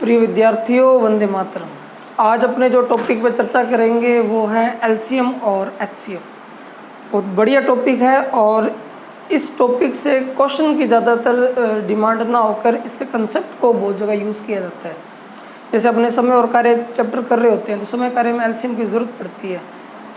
प्रिय विद्यार्थियों, वंदे मातरम। आज अपने जो टॉपिक पे चर्चा करेंगे वो है एलसीएम और एचसीएफ। बहुत बढ़िया टॉपिक है और इस टॉपिक से क्वेश्चन की ज़्यादातर डिमांड ना होकर इसके कंसेप्ट को बहुत जगह यूज़ किया जाता है। जैसे अपने समय और कार्य चैप्टर कर रहे होते हैं तो समय कार्य में एलसीएम की ज़रूरत पड़ती है।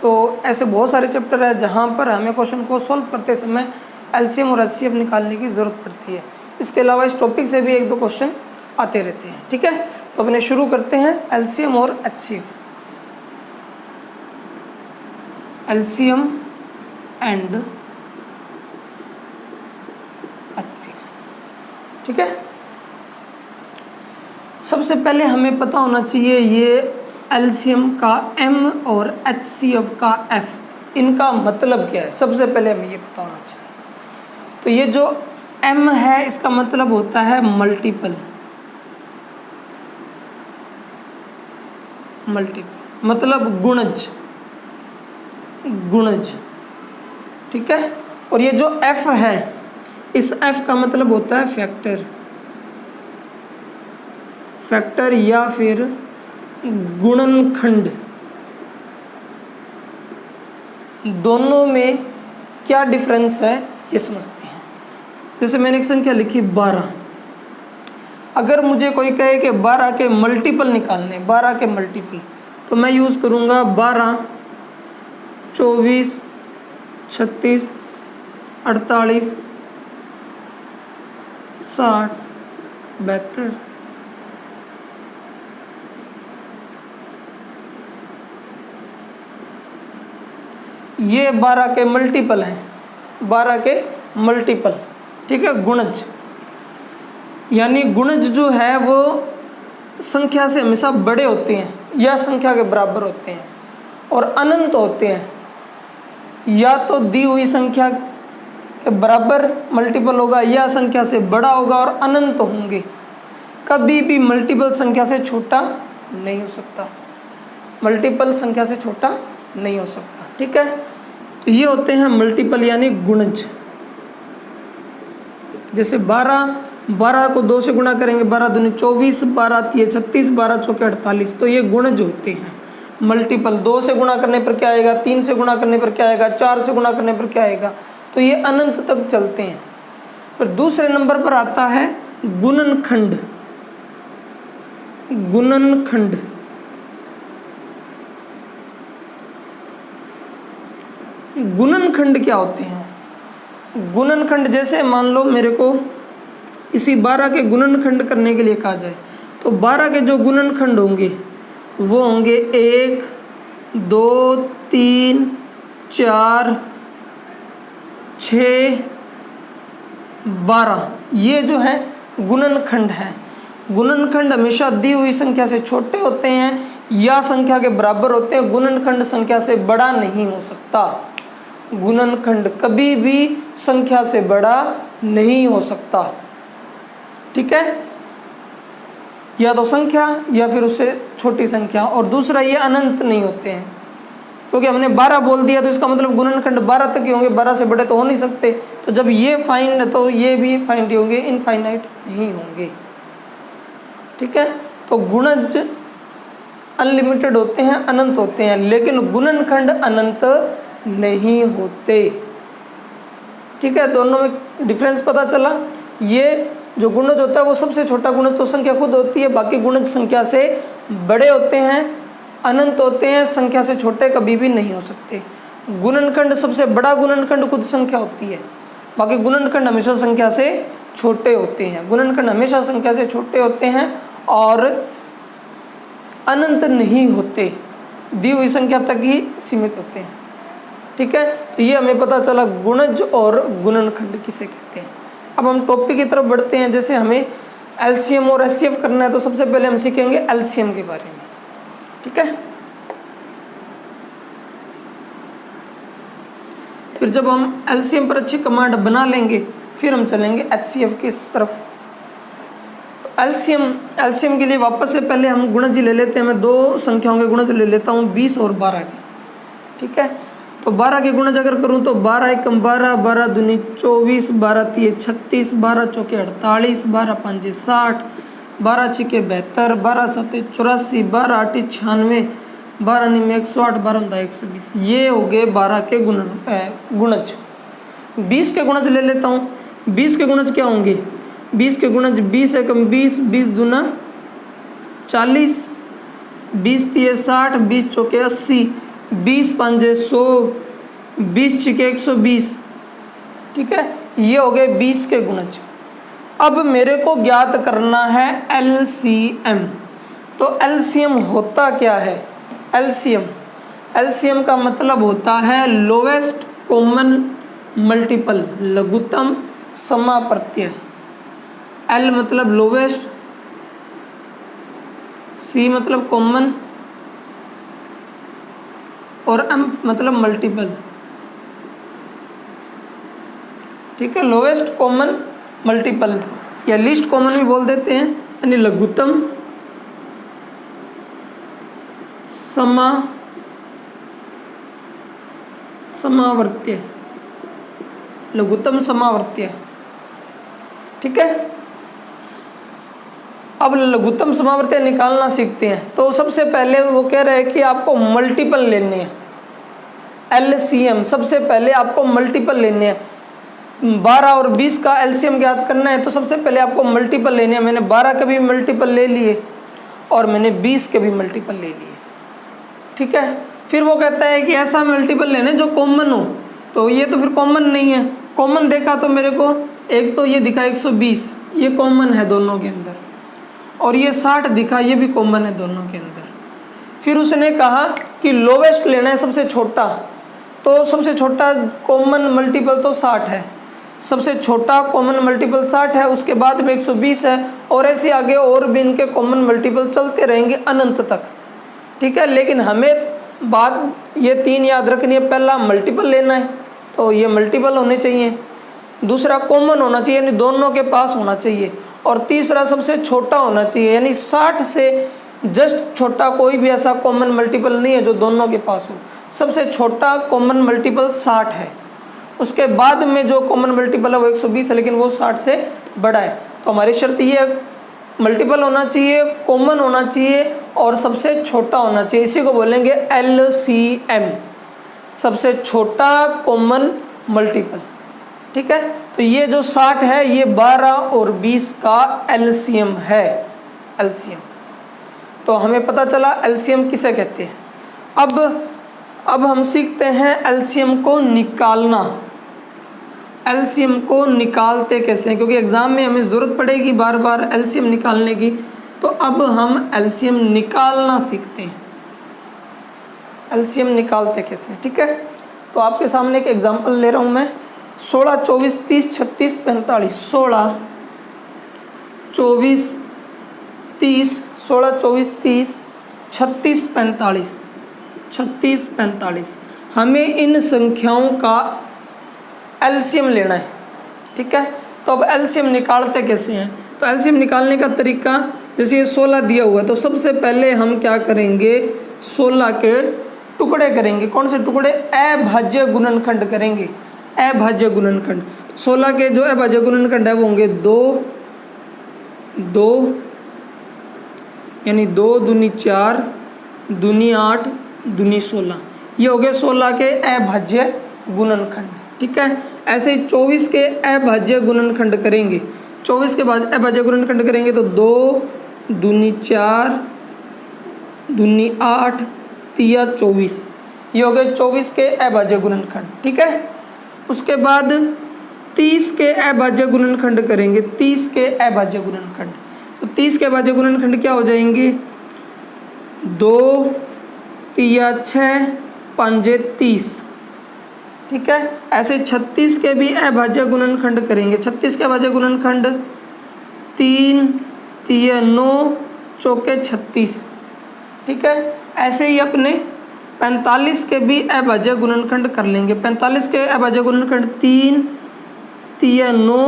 तो ऐसे बहुत सारे चैप्टर है जहाँ पर हमें क्वेश्चन को सॉल्व करते समय एलसीएम और एचसीएफ निकालने की ज़रूरत पड़ती है। इसके अलावा इस टॉपिक से भी एक दो क्वेश्चन आते रहते हैं। ठीक है, तो अपने शुरू करते हैं एलसीएम और एचसीएफ। LCM and HCF. ठीक है, सबसे पहले हमें पता होना चाहिए ये एलसीएम का एम और एचसीएफ का एफ, इनका मतलब क्या है। सबसे पहले हमें ये पता होना चाहिए। तो ये जो एम है इसका मतलब होता है मल्टीपल, मल्टीपल मतलब गुणज, गुणज। ठीक है, और ये जो एफ है इस एफ का मतलब होता है फैक्टर, फैक्टर या फिर गुणनखंड। दोनों में क्या डिफरेंस है ये समझते हैं। जैसे मैंने एक संख्या लिखी 12, अगर मुझे कोई कहे कि 12 के मल्टीपल निकालने, 12 के मल्टीपल, तो मैं यूज़ करूँगा 12, 24, 36, 48, 60, 72। ये 12 के मल्टीपल हैं, 12 के मल्टीपल। ठीक है, गुणज यानी गुणज जो है वो संख्या से हमेशा बड़े होते हैं या संख्या के बराबर होते हैं और अनंत होते हैं। या तो दी हुई संख्या के बराबर मल्टीपल होगा या संख्या से बड़ा होगा और अनंत होंगे। कभी भी मल्टीपल संख्या से छोटा नहीं हो सकता, मल्टीपल संख्या से छोटा नहीं हो सकता। ठीक है, तो ये होते हैं मल्टीपल यानी गुणज। जैसे 12 को 2 से गुणा करेंगे, 12 दूनी 24, 12 तिये 36, 12 चौके 48, तो ये गुणज होते हैं मल्टीपल। 2 से गुणा करने पर क्या आएगा, 3 से गुणा करने पर क्या आएगा, 4 से गुणा करने पर क्या आएगा, तो ये अनंत तक चलते हैं। फिर दूसरे नंबर पर आता है गुणनखंड। गुणनखंड गुणनखंड क्या होते हैं? गुणनखंड जैसे मान लो मेरे को इसी 12 के गुणनखंड करने के लिए कहा जाए तो 12 के जो गुणनखंड होंगे वो होंगे 1, 2, 3, 4, 6, 12। ये जो है गुणनखंड है। गुणनखंड हमेशा दी हुई संख्या से छोटे होते हैं या संख्या के बराबर होते हैं। गुणनखंड संख्या से बड़ा नहीं हो सकता। गुणनखंड कभी भी संख्या से बड़ा नहीं हो सकता। ठीक है, या तो संख्या या फिर उससे छोटी संख्या। और दूसरा ये अनंत नहीं होते हैं, क्योंकि हमने 12 बोल दिया तो इसका मतलब गुणनखंड 12 तक ही होंगे, 12 से बड़े तो हो नहीं सकते। तो जब ये फाइंड है तो ये भी फाइंड ही होंगे, इनफाइनाइट नहीं होंगे। ठीक है, तो गुणज अनलिमिटेड होते हैं, अनंत होते हैं, लेकिन गुणनखंड अनंत नहीं होते। ठीक है, दोनों में डिफरेंस पता चला। ये जो गुणज होता है वो सबसे छोटा गुणज तो संख्या खुद होती है, बाकी गुणज संख्या से बड़े होते हैं, अनंत होते हैं, संख्या से छोटे कभी भी नहीं हो सकते। गुणनखंड सबसे बड़ा गुणनखंड खुद संख्या होती है, बाकी गुणनखंड हमेशा संख्या से छोटे होते हैं। गुणनखंड हमेशा संख्या से छोटे होते हैं और अनंत नहीं होते, दी हुई संख्या तक ही सीमित होते हैं। ठीक है, तो ये हमें पता चला गुणज और गुणनखंड किसे कहते हैं। अब हम टॉपिक की तरफ बढ़ते हैं। जैसे हमें एलसीएम और एचसीएफ करना है तो सबसे पहले हम सीखेंगे एलसीएम के बारे में। ठीक है, फिर जब हम एलसीएम पर अच्छी कमांड बना लेंगे फिर हम चलेंगे एचसीएफ की तरफ। एलसीएम के लिए वापस से पहले हम गुणज ले लेते हैं। मैं 2 संख्याओं के गुणज ले लेता हूँ, 20 और 12 के। ठीक है, तो 12 के गुणज अगर करूँ तो 12 एकम 12, 12 दूनी 24, 12 तिये 36, 12 चौके 48, 12 पंजे 60, 12 छिके 72, 12 सत्ते 84, 12 आठी 96, 12 निमे 108, 12 9 120। ये हो गए 12 के गुणज। 20 के गुणज ले लेता हूँ। 20 के गुणज क्या होंगे? 20 के गुणज 20 एकम 20, 20 दूना 40, 20 तिये 60, 20 चौके 80, 20 पंजे 100, 20 छिके 120। ठीक है, ये हो गए 20 के गुणज। अब मेरे को ज्ञात करना है LCM। तो LCM होता क्या है? LCM का मतलब होता है लोवेस्ट कॉमन मल्टीपल, लघुत्तम समाप्रत्यय। L मतलब लोवेस्ट, C मतलब कॉमन और M मतलब मल्टीपल। ठीक है, लोवेस्ट कॉमन मल्टीपल या लीस्ट कॉमन भी बोल देते हैं, यानी लघुत्तम समावर्त्य, लघुत्तम समावर्त्य। ठीक है, अब लघुत्तम समावर्त्य निकालना सीखते हैं। तो सबसे पहले वो कह रहे हैं कि आपको मल्टीपल लेने हैं। LCM सबसे पहले आपको मल्टीपल लेने हैं। 12 और 20 का LCM ज्ञात करना है, तो सबसे पहले आपको मल्टीपल लेने हैं। मैंने 12 के भी मल्टीपल ले लिए और मैंने 20 के भी मल्टीपल ले लिए। ठीक है, फिर वो कहता है कि ऐसा मल्टीपल लेने जो कॉमन हो। तो ये तो फिर कॉमन नहीं है। कॉमन देखा तो मेरे को एक तो ये दिखा 120, ये कॉमन है दोनों के अंदर, और ये 60 दिखा, ये भी कॉमन है दोनों के अंदर। फिर उसने कहा कि लोवेस्ट लेना है, सबसे छोटा। तो सबसे छोटा कॉमन मल्टीपल तो 60 है, सबसे छोटा कॉमन मल्टीपल 60 है, उसके बाद में 120 है, और ऐसे आगे और भी इनके कॉमन मल्टीपल चलते रहेंगे अनंत तक। ठीक है, लेकिन हमें बात ये 3 याद रखनी है। पहला मल्टीपल लेना है, तो ये मल्टीपल होने चाहिए। दूसरा कॉमन होना चाहिए, यानी दोनों के पास होना चाहिए। और तीसरा सबसे छोटा होना चाहिए, यानी 60 से जस्ट छोटा कोई भी ऐसा कॉमन मल्टीपल नहीं है जो दोनों के पास हो। सबसे छोटा कॉमन मल्टीपल 60 है, उसके बाद में जो कॉमन मल्टीपल है वो 120 है, लेकिन वो 60 से बड़ा है। तो हमारी शर्त ये है, मल्टीपल होना चाहिए, कॉमन होना चाहिए और सबसे छोटा होना चाहिए। इसी को बोलेंगे LCM, सबसे छोटा कॉमन मल्टीपल। ठीक है, तो ये जो 60 है ये 12 और 20 का LCM है। LCM तो हमें पता चला LCM किसे कहते हैं। अब हम सीखते हैं LCM को निकालना। LCM को निकालते कैसे हैं, क्योंकि एग्जाम में हमें ज़रूरत पड़ेगी बार बार LCM निकालने की। तो अब हम LCM निकालना सीखते हैं। LCM निकालते कैसे हैं, ठीक है। तो आपके सामने एक एग्जांपल ले रहा हूँ मैं। 16, 24, 30, 36, 45। 16, 24, 30, 16, 24, 30, 36, 45, 36, 45। हमें इन संख्याओं का LCM लेना है, ठीक है। तो अब LCM निकालते कैसे हैं, तो LCM निकालने का तरीका, जैसे ये 16 दिया हुआ है, तो सबसे पहले हम क्या करेंगे, 16 के टुकड़े करेंगे। कौन से टुकड़े, अभाज्य गुणनखंड करेंगे, अभाज्य गुणनखंड। 16 के जो अभाज्य गुणनखंड है वो होंगे 2, 2 यानी 2 दूनी 4, दूनी 8, दूनी 16। ये हो गए 16 के अभाज्य गुणनखंड, ठीक है। ऐसे ही 24 के अभाज्य गुणनखंड करेंगे। 24 के बाद अभाज्य गुणनखंड करेंगे तो 2 दूनी 4, दूनी 8, तिया 24। ये हो गए 24 के अभाज्य गुणनखंड, ठीक है। उसके बाद 30 के अभाज्य गुणनखंड करेंगे, 30 के अभाज्य गुणनखंड। तो 30 के अभाज्य गुणनखंड क्या हो जाएंगे, 2 तिया 6, 5 30, ठीक है। ऐसे 36 के भी अभाज्य गुणनखंड करेंगे। 36 के अभाज्य गुणनखंड 3 तिया 9, चौके 36, ठीक है। ऐसे ही अपने 45 के भी अभाज्य गुणनखंड कर लेंगे। 45 के अभाज्य गुणनखंड 3 तिया 9,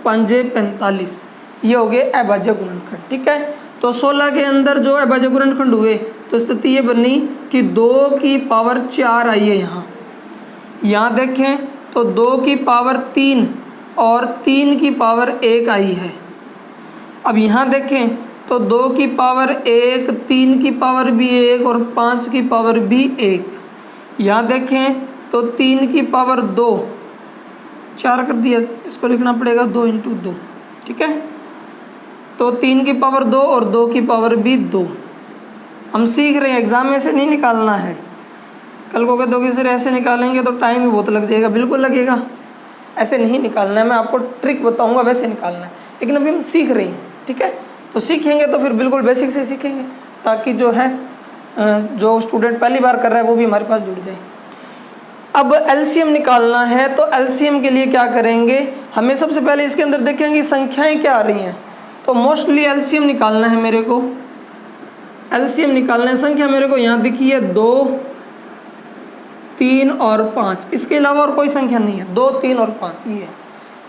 5 45। ये हो गए अभाज्य गुणनखंड, ठीक है। तो 16 के अंदर जो अभाज्य गुणनखंड हुए तो स्थिति ये बनी कि 2 की पावर 4 आई है। यहाँ देखें तो 2 की पावर 3 और 3 की पावर 1 आई है। अब यहाँ देखें तो 2 की पावर 1, 3 की पावर भी 1 और 5 की पावर भी 1। यहाँ देखें तो 3 की पावर 2, 4 कर दिया, इसको लिखना पड़ेगा 2 × 2, ठीक है। तो 3 की पावर 2 और 2 की पावर भी 2। हम सीख रहे हैं, एग्जाम में से नहीं निकालना है। कल को दोगे सर ऐसे निकालेंगे तो टाइम भी बहुत लग जाएगा, बिल्कुल लगेगा, ऐसे नहीं निकालना है। मैं आपको ट्रिक बताऊंगा वैसे निकालना है, लेकिन अभी हम सीख रहे हैं, ठीक है। तो सीखेंगे तो फिर बिल्कुल बेसिक से सीखेंगे, ताकि जो है जो स्टूडेंट पहली बार कर रहा है वो भी हमारे पास जुड़ जाए। अब एलसीएम निकालना है, तो एलसीएम के लिए क्या करेंगे, हमें सबसे पहले इसके अंदर देखेंगे संख्याएं क्या आ रही हैं। तो मोस्टली एलसीएम निकालना है मेरे को, एलसीएम निकालना है। संख्या मेरे को यहाँ दिखी है 2, 3 और 5, इसके अलावा और कोई संख्या नहीं है, 2, 3 और 5 ये है,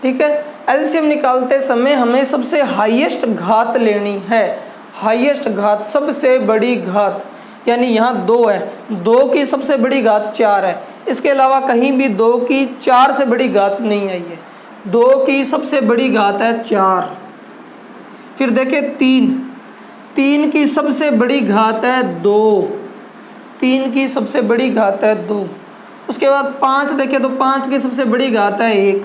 ठीक है। एलसीएम निकालते समय हमें सबसे हाईएस्ट घात लेनी है, हाईएस्ट घात, सबसे बड़ी घात, यानी यहाँ 2 है, 2 की सबसे बड़ी घात 4 है, इसके अलावा कहीं भी 2 की 4 से बड़ी घात नहीं आई है, 2 की सबसे बड़ी घात है 4। फिर देखें 3 की सबसे बड़ी घात है 2, 3 की सबसे बड़ी घात है 2। उसके बाद 5 देखें तो 5 की सबसे बड़ी घात है 1,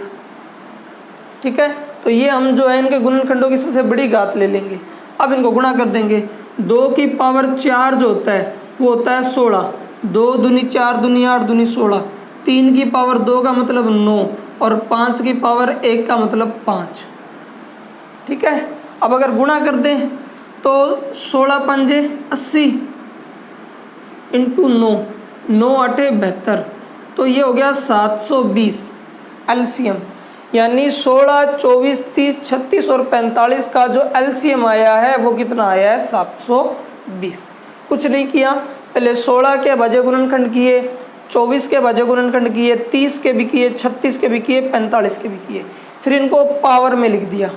ठीक है। तो ये हम जो है इनके गुणनखंडों की सबसे बड़ी घात ले लेंगे। अब इनको गुणा कर देंगे। 2 की पावर 4 जो होता है वो होता है 16, 2 दूनी 4 दूनी 8 दूनी 16, 3 की पावर 2 का मतलब 9 और 5 की पावर 1 का मतलब 5, ठीक है। अब अगर गुणा कर दें तो 16 पंजे 80 इंटू 9, 9 8 72, तो ये हो गया 720 एलसीएम। यानी 16, 24, 30, 36 और 45 का जो एलसीएम आया है वो कितना आया है 720। कुछ नहीं किया, पहले 16 के भाज्य गुणनखंड किए, 24 के भाज्य गुणनखंड किए, 30 के भी किए, 36 के भी किए, 45 के भी किए, फिर इनको पावर में लिख दिया।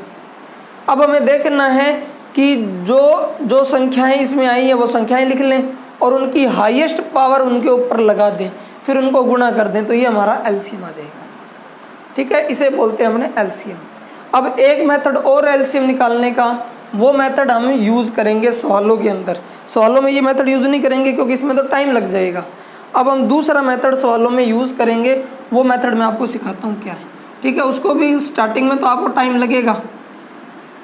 अब हमें देखना है कि जो संख्याएं इसमें आई हैं वो संख्याएं लिख लें और उनकी हाईएस्ट पावर उनके ऊपर लगा दें, फिर उनको गुणा कर दें, तो ये हमारा एलसीएम आ जाएगा, ठीक है। इसे बोलते हैं हमने एलसीएम। अब एक मेथड और एलसीएम निकालने का, वो मेथड हम यूज़ करेंगे सवालों के अंदर। सवालों में ये मेथड यूज़ नहीं करेंगे क्योंकि इसमें तो टाइम लग जाएगा। अब हम दूसरा मेथड सवालों में यूज़ करेंगे, वो मेथड मैं आपको सिखाता हूँ क्या है, ठीक है। उसको भी स्टार्टिंग में तो आपको टाइम लगेगा,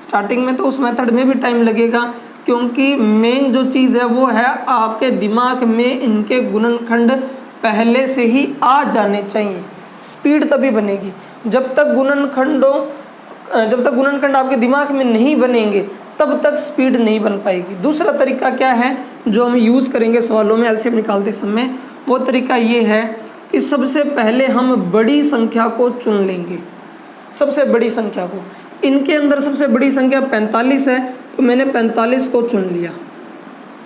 स्टार्टिंग में तो उस मेथड में भी टाइम लगेगा, क्योंकि मेन जो चीज़ है वो है आपके दिमाग में इनके गुणनखंड पहले से ही आ जाने चाहिए, स्पीड तभी बनेगी। जब तक गुणनखंड आपके दिमाग में नहीं बनेंगे तब तक स्पीड नहीं बन पाएगी। दूसरा तरीका क्या है जो हम यूज़ करेंगे सवालों में एलसीएम निकालते समय, वो तरीका ये है कि सबसे पहले हम बड़ी संख्या को चुन लेंगे, सबसे बड़ी संख्या को। इनके अंदर सबसे बड़ी संख्या 45 है, तो मैंने 45 को चुन लिया,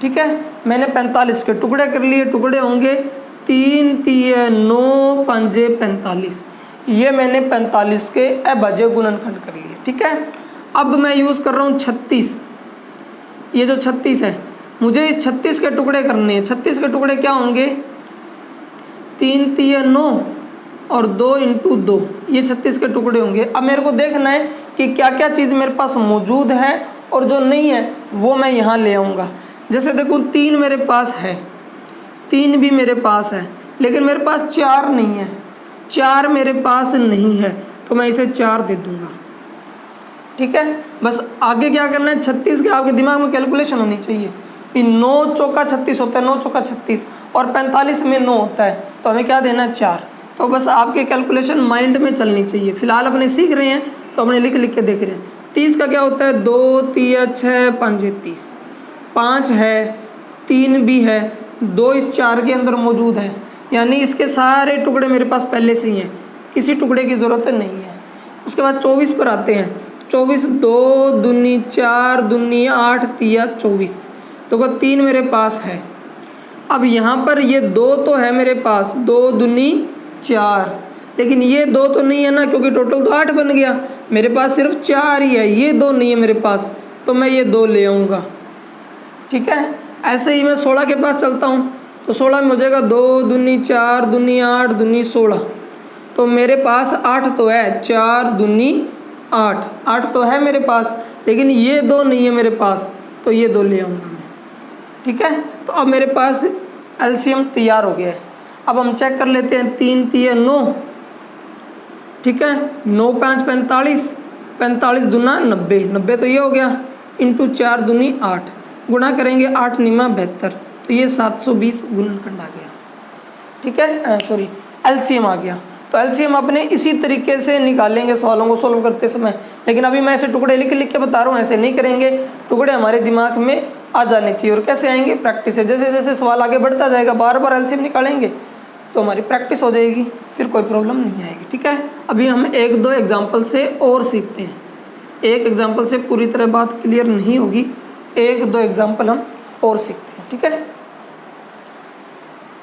ठीक है। मैंने 45 के टुकड़े कर लिए, टुकड़े होंगे 3 3 9 5 45, ये मैंने 45 के अभाज्य गुणनखंड कर लिए, ठीक है। अब मैं यूज़ कर रहा हूँ 36, ये जो 36 है मुझे इस 36 के टुकड़े करने हैं। 36 के टुकड़े क्या होंगे, 3 3 9 और 2 × 2, ये 36 के टुकड़े होंगे। अब मेरे को देखना है कि क्या क्या चीज़ मेरे पास मौजूद है और जो नहीं है वो मैं यहाँ ले आऊँगा। जैसे देखो 3 मेरे पास है, 3 भी मेरे पास है, लेकिन मेरे पास 4 नहीं है, 4 मेरे पास नहीं है, तो मैं इसे 4 दे दूँगा, ठीक है। बस आगे क्या करना है, 36 के आपके दिमाग में कैलकुलेशन होनी चाहिए कि 9 चौका 36 होता है, 9 चौका 36 और 45 में 9 होता है, तो हमें क्या देना है 4। तो बस आपके कैलकुलेशन माइंड में चलनी चाहिए। फिलहाल अपने सीख रहे हैं तो अपने लिख लिख के देख रहे हैं। 30 का क्या होता है, 2 3 6 5 30, 5 है, 3 भी है, 2 इस 4 के अंदर मौजूद है, यानी इसके सारे टुकड़े मेरे पास पहले से ही हैं, किसी टुकड़े की ज़रूरत नहीं है। उसके बाद 24 पर आते हैं। 24 2 दूनी 4 दूनी 8 3 24, तो 3 मेरे पास है। अब यहाँ पर ये 2 तो है मेरे पास, 2 दूनी 4, लेकिन ये 2 तो नहीं है ना, क्योंकि टोटल तो 8 बन गया, मेरे पास सिर्फ 4 ही है, ये 2 नहीं है मेरे पास, तो मैं ये 2 ले आऊँगा, ठीक है। ऐसे ही मैं 16 के पास चलता हूँ, तो 16 में हो जाएगा 2 दूनी 4 दूनी 8 दूनी 16, तो मेरे पास 8 तो है, 4 दूनी 8, 8 तो है मेरे पास, लेकिन ये 2 नहीं है मेरे पास, तो ये 2 ले आऊँगा मैं। ठीक है, तो अब मेरे पास एलसीएम तैयार हो गया है। अब हम चेक कर लेते हैं, 3 3 9, ठीक है, 9 5 45, 45 दूना 90, 90 तो ये हो गया, इंटू 4 दूनी 8, गुणा करेंगे 8 निमा 72, तो ये 720 गुणनखंड आ गया। ठीक है, सॉरी एलसीएम आ गया। तो एलसीएम अपने इसी तरीके से निकालेंगे सवालों को सोल्व करते समय, लेकिन अभी मैं ऐसे टुकड़े लिख लिख के बता रहा हूँ, ऐसे नहीं करेंगे, टुकड़े हमारे दिमाग में आ जाने चाहिए। और कैसे आएंगे? प्रैक्टिस से। जैसे जैसे सवाल आगे बढ़ता जाएगा, बार बार एलसीएम निकालेंगे तो हमारी प्रैक्टिस हो जाएगी, फिर कोई प्रॉब्लम नहीं आएगी। ठीक है, अभी हम 1-2 एग्जाम्पल से और सीखते हैं। एक एग्जाम्पल से पूरी तरह बात क्लियर नहीं होगी, 1-2 एग्जाम्पल हम और सीखते हैं। ठीक है,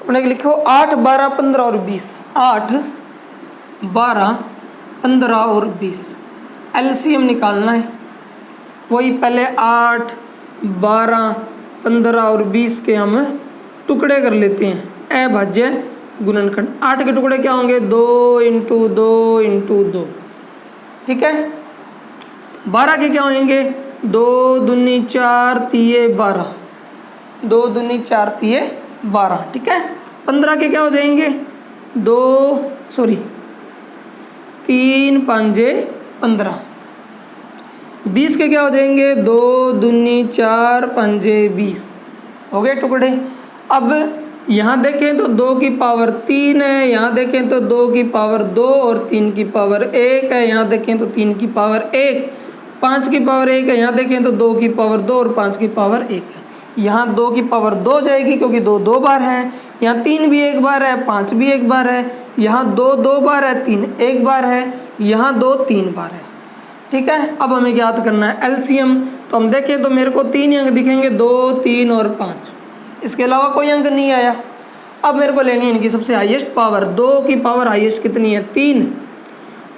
अपने लिखो 8 12 15 और 20, 8 12 15 और 20 एलसीएम निकालना है। वही पहले 8 12 15 और 20 के हम टुकड़े कर लेते हैं, अभाज्य गुणनखंड। 8 के टुकड़े क्या होंगे? 2 इंटू 2 इंटू 2। ठीक है, 12 के क्या होंगे? 2 दूनी 4 तिये 12, 2 दूनी 4 तिये 12। ठीक है, 15 के क्या हो जाएंगे? 3 5 15। 20 के क्या हो जाएंगे? 2 दूनी 4 5 20। हो गए टुकड़े। अब यहाँ देखें तो 2 की पावर 3 है, यहाँ देखें तो 2 की पावर 2 और 3 की पावर 1 है, यहाँ देखें तो 3 की पावर 1, 5 की पावर 1 है, यहाँ देखें तो 2 की पावर 2 और 5 की पावर 1 है। यहाँ 2 की पावर 2 जाएगी क्योंकि 2 2 बार है, यहाँ 3 भी 1 बार है, 5 भी 1 बार है, यहाँ 2 2 बार है, 3 1 बार है, यहाँ 2 3 बार है। ठीक है, अब हमें ज्ञात करना है एलसीएम। तो हम देखें तो मेरे को 3 अंक दिखेंगे, 2 3 और 5, इसके अलावा कोई अंक नहीं आया। अब मेरे को लेनी है इनकी सबसे हाईएस्ट पावर। 2 की पावर हाईएस्ट कितनी है? 3,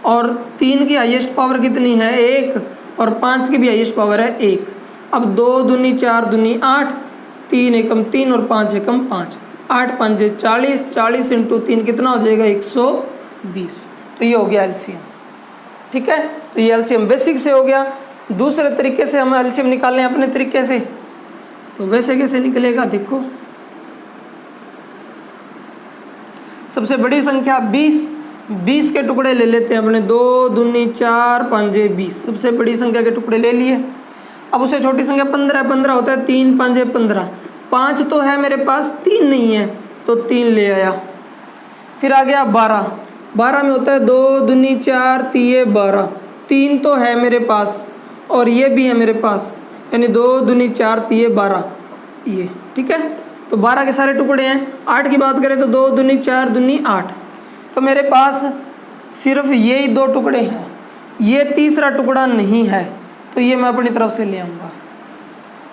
और 3 की हाईएस्ट पावर कितनी है? 1, और 5 की भी हाईएस्ट पावर है 1। अब 2 दूनी 4 दूनी 8, 3 एकम 3 और 5 एकम 5, 8 5 40, 40 इंटू 3 कितना हो जाएगा? 120। तो ये हो गया एलसीएम। ठीक है, तो ये एलसीएम बेसिक से हो गया। दूसरे तरीके से हम एलसीएम निकाल लें अपने तरीके से, तो वैसे कैसे निकलेगा? देखो, सबसे बड़ी संख्या 20, 20 के टुकड़े ले लेते हैं अपने। 2 दूनी 4 5 20, सबसे बड़ी संख्या के टुकड़े ले लिए। अब उसे छोटी संख्या 15 है, 15 होता है 3 5 15, 5 तो है मेरे पास, 3 नहीं है तो 3 ले आया। फिर आ गया 12, 12 में होता है 2 दूनी 4 तिये 12, 3 तो है मेरे पास और ये भी है मेरे पास, यानी 2 दूनी 4 तिये 12 ये। ठीक है, तो 12 के सारे टुकड़े हैं। 8 की बात करें तो 2 दूनी 4 दूनी 8, तो मेरे पास सिर्फ ये ही 2 टुकड़े हैं, ये तीसरा टुकड़ा नहीं है, तो ये मैं अपनी तरफ से ले आऊँगा।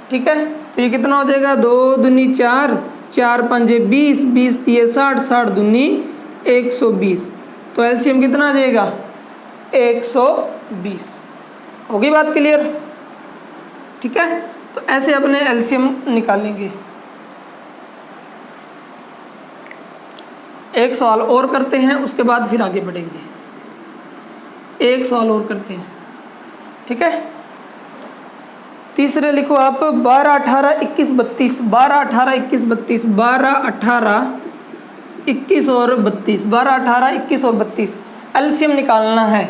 ठीक है, तो ये कितना हो जाएगा? 2 दूनी 4, 4 5 20, 20 तिये 60, 60 दूनी 120। तो एलसीएम कितना आ जाएगा? 120। होगी बात क्लियर? ठीक है, तो ऐसे अपने एलसीएम निकालेंगे। एक सवाल और करते हैं, उसके बाद फिर आगे बढ़ेंगे। एक सवाल और करते हैं। ठीक है, तीसरे लिखो आप 12 18 21 32, 12 18 21 32, 12 18 21 और 32, 12 18 21 और 32 एलसीएम निकालना है।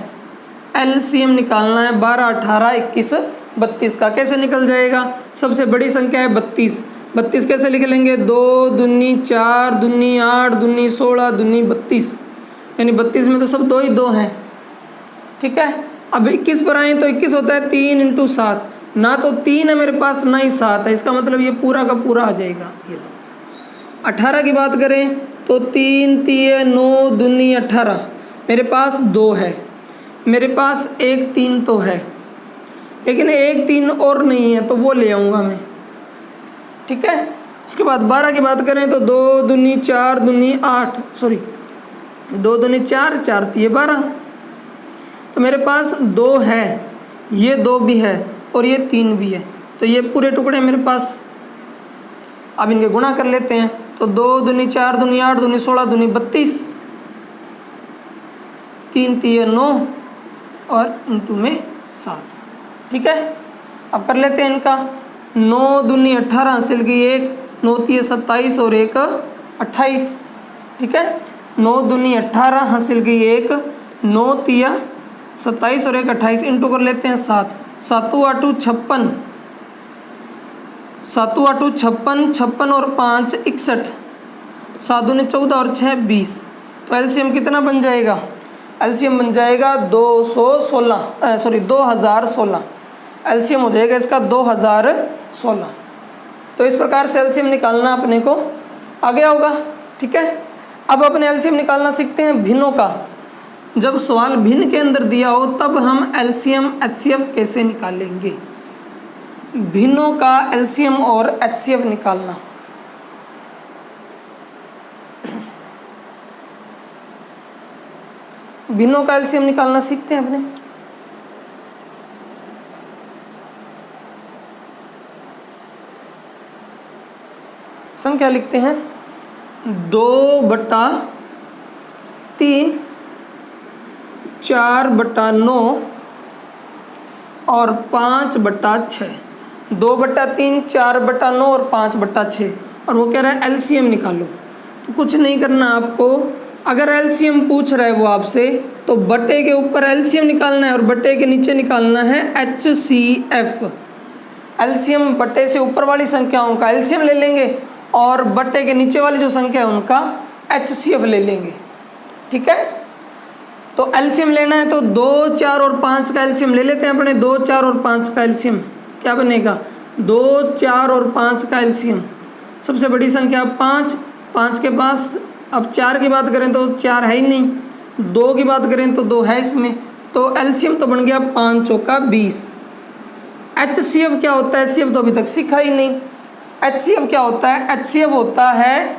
एलसीएम निकालना है 12 18 21 32 का। कैसे निकल जाएगा? सबसे बड़ी संख्या है 32, 32 कैसे लिख लेंगे? 2 दूनी 4 दूनी 8 दूनी 16 दूनी 32, यानी 32 में तो सब 2 ही 2 हैं। ठीक है, अब 21 पर आए तो 21 होता है 3 इंटू 7, ना तो 3 है मेरे पास ना ही 7 है, इसका मतलब ये पूरा का पूरा आ जाएगा। ये 18 की बात करें तो 3 3 9 दूनी 18, मेरे पास 2 है, मेरे पास 1 3 तो है, लेकिन 1 3 और नहीं है तो वो ले आऊँगा मैं। ठीक है, उसके बाद 12 की बात करें तो 2 दूनी 4 दूनी 8, सॉरी 2 दूनी 4, 4 तिये 12, तो मेरे पास 2 है, ये 2 भी है और ये 3 भी है, तो ये पूरे टुकड़े मेरे पास। अब इनके गुणा कर लेते हैं, तो 2 दूनी 4 दूनी 8 दूनी 16 दूनी 32, 3 तिये 9 और इंटू में 7। ठीक है, अब कर लेते हैं इनका। 9 दूनी 18 हासिल की 1, 9 तिया 27 और 1 28। ठीक है, 9 दूनी 18 हासिल की 1, 9 तिया 27 और 1 28 इंटू कर लेते हैं 7, 7 8 56, 7 8 56, 56 और 5 61, 7 दूनी 14 और 6 20। तो एलसीएम कितना बन जाएगा? एलसीएम बन जाएगा 2016। एलसीएम हो जाएगा इसका 2016। तो इस प्रकार से एलसीएम निकालना अपने को आ गया होगा। ठीक है, अब अपने एलसीएम निकालना सीखते हैं भिन्नों का। जब सवाल भिन्न के अंदर दिया हो तब हम एलसीएम एचसीएफ कैसे निकालेंगे। भिन्नों का एलसीएम और एचसीएफ निकालना। भिन्नों का एलसीएम निकालना सीखते हैं अपने। संख्या लिखते हैं 2/3, 4/9 और 5/6। 2/3, 4/9 और 5/6 और वो कह रहा है एलसीएम निकालो। तो कुछ नहीं करना आपको, अगर एलसीएम पूछ रहा है वो आपसे तो बट्टे के ऊपर एलसीएम निकालना है और बट्टे के नीचे निकालना है एचसीएफ। एलसीएम बट्टे से ऊपर वाली संख्याओं का एलसीएम ले लेंगे और बट्टे के नीचे वाली जो संख्या है उनका एचसीएफ ले लेंगे। ठीक है, तो एलसीएम लेना है तो 2, 4 और 5 का एलसीएम ले लेते हैं अपने। 2, 4 और 5 का एलसीएम क्या बनेगा? 2, 4 और 5 का एलसीएम, सबसे बड़ी संख्या 5, 5 के पास अब 4 की बात करें तो 4 है ही नहीं, 2 की बात करें तो 2 है इसमें, तो एलसीएम तो बन गया 5 चौका 20। एचसीएफ क्या होता है? एचसीएफ तो अभी तक सीखा ही नहीं। एचसीएफ क्या होता है? एचसीएफ होता है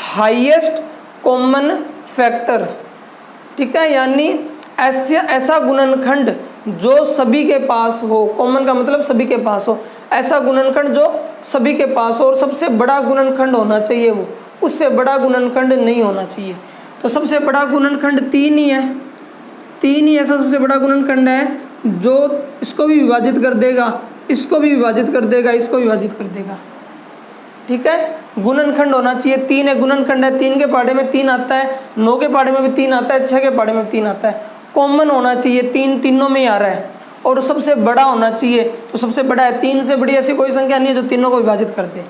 हाईएस्ट कॉमन फैक्टर। ठीक है, यानी ऐसा गुणनखंड जो सभी के पास हो। कॉमन का मतलब सभी के पास हो, ऐसा गुणनखंड जो सभी के पास हो और सबसे बड़ा गुणनखंड होना चाहिए वो, उससे बड़ा गुणनखंड नहीं होना चाहिए। तो सबसे बड़ा गुणनखंड 3 ही है, 3 ही ऐसा सबसे बड़ा गुणनखंड है जो इसको भी विभाजित कर देगा, इसको भी विभाजित कर देगा, इसको विभाजित कर देगा। ठीक है, गुणनखंड होना चाहिए 3 है, गुणनखंड है 3 के पहाड़े में 3 आता है, 9 के पहाड़े में भी 3 आता है, 6 के पहाड़े में 3 आता है। कॉमन होना चाहिए 3, तीनों में ही आ रहा है और सबसे बड़ा होना चाहिए। तो सबसे बड़ा है, 3 से बड़ी ऐसी कोई संख्या नहीं है जो तीनों को विभाजित कर दे।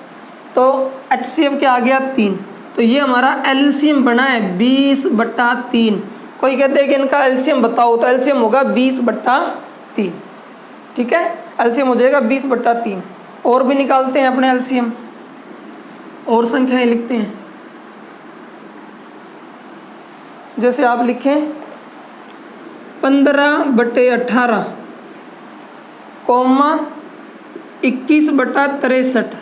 तो एचसीएफ क्या आ गया? 3। तो ये हमारा एलसीएम बना है 20/3। कोई कहते हैं कि इनका एलसीएम बताओ, तो एलसीएम होगा 20/3। ठीक है, एलसीएम हो जाएगा 20/3। और भी निकालते हैं अपने एलसीएम, और संख्याएं लिखते हैं। जैसे आप लिखें 15/18, 21/63,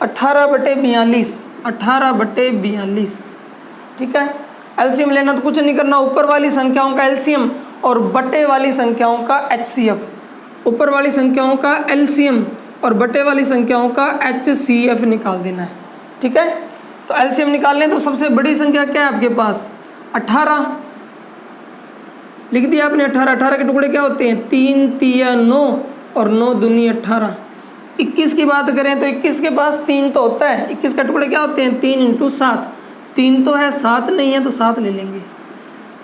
18/42, 18/42। ठीक है, एलसीएम लेना तो कुछ नहीं करना, ऊपर वाली संख्याओं का एलसीएम और बटे वाली संख्याओं का एचसीएफ। ऊपर वाली संख्याओं का एलसीएम और बटे वाली संख्याओं का एचसीएफ निकाल देना है। ठीक है, तो एलसीएम निकालने तो सबसे बड़ी संख्या क्या है आपके पास? 18 लिख दिया आपने। 18 के टुकड़े क्या होते हैं? 3 तिया 9 और 9 दूनी 18। 21 की बात करें तो 21 के पास 3 तो होता है, 21 के टुकड़े क्या होते हैं? 3 × 7, 3 तो है, 7 नहीं है तो 7 ले लेंगे।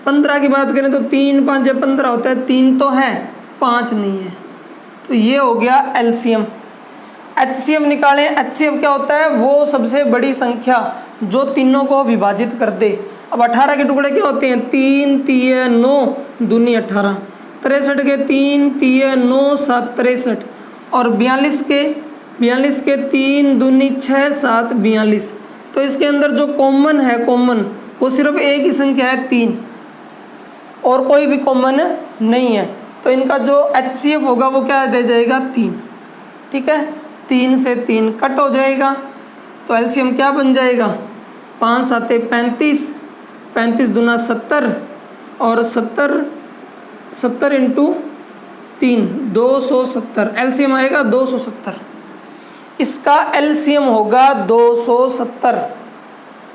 15 की बात करें तो 3 5 15 होता है, 3 तो है, 5 नहीं है। तो ये हो गया एलसीएम। एचसीएफ निकालें। एचसीएफ क्या होता है? वो सबसे बड़ी संख्या जो तीनों को विभाजित कर दे। अब 18 के टुकड़े क्या होते हैं? 3 तिया 9 दूनी 18, 63 के 3 तिया 9 7 63 और 42 के 3 दूनी 6 7 42। तो इसके अंदर जो कॉमन है, कॉमन वो सिर्फ एक ही संख्या है 3 और कोई भी कॉमन नहीं है। तो इनका जो एचसीएफ होगा वो क्या रह जाएगा? 3। ठीक है, 3 से 3 कट हो जाएगा तो एलसीएम क्या बन जाएगा? 5 7 35, 35 दूना 70 और 70 × 3 270। एलसीएम आएगा 270। इसका एलसीएम होगा 270।